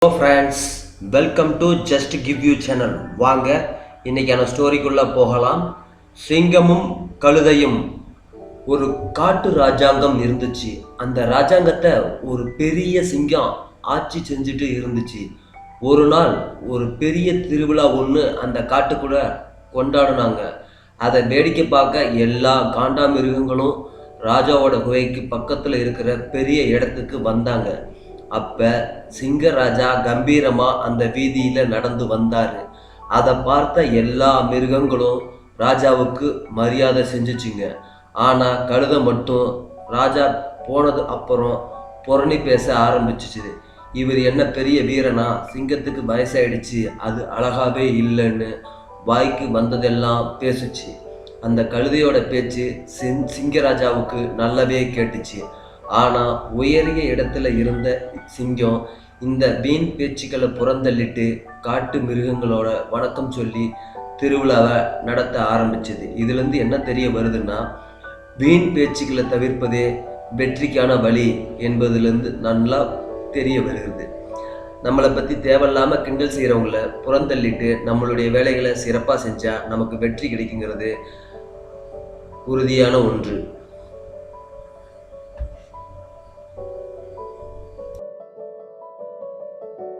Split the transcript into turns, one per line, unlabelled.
Hello friends, welcome to just give you channel. வாங்க இன்னைக்கான ஸ்டோரிக்குள்ளே போகலாம். சிங்கமும் கழுதையும். ஒரு காட்டு ராஜாங்கம் இருந்துச்சு. அந்த ராஜாங்கத்தை ஒரு பெரிய சிங்கம் ஆட்சி செஞ்சுட்டு இருந்துச்சு. ஒரு நாள் ஒரு பெரிய திருவிழா ஒன்று அந்த காட்டுக்குள்ள கொண்டாடினாங்க. அதை வேடிக்கை பார்க்க எல்லா காண்டாமிருகங்களும் ராஜாவோட குகைக்கு பக்கத்தில் இருக்கிற பெரிய இடத்துக்கு வந்தாங்க. அப்ப சிங்கராஜா கம்பீரமா அந்த வீதியில நடந்து வந்தாரு. அதை பார்த்த எல்லா மிருகங்களும் ராஜாவுக்கு மரியாதை செஞ்சுச்சுங்க. ஆனா கழுதை மட்டும் ராஜா போனது அப்புறம் புரணி பேச ஆரம்பிச்சிச்சு. இவர் என்ன பெரிய வீரனா, சிங்கத்துக்கு வயசாயிடுச்சு, அது அழகாவே இல்லைன்னு வாய்க்கு வந்ததெல்லாம் பேசுச்சு. அந்த கழுதையோட பேச்சு சிங்கராஜாவுக்கு நல்லாவே கேட்டுச்சு. ஆனால் உயரிய இடத்துல இருந்த சிங்கம் இந்த வீண் பேச்சுக்களை புறந்தள்ளிட்டு காட்டு மிருகங்களோட வணக்கம் சொல்லி திருவிழாவை நடத்த ஆரம்பிச்சது. இதுலேருந்து என்ன தெரிய வருதுன்னா, வீண் பேச்சுக்களை தவிர்ப்பதே வெற்றிக்கான வழி என்பதுலேருந்து நல்லா தெரிய வருகிறது. நம்மளை பற்றி தேவையில்லாமல் கிண்டல் செய்கிறவங்கள புறந்தள்ளிட்டு நம்மளுடைய வேலைகளை சிறப்பாக செஞ்சால் நமக்கு வெற்றி கிடைக்குங்கிறது உறுதியான ஒன்று.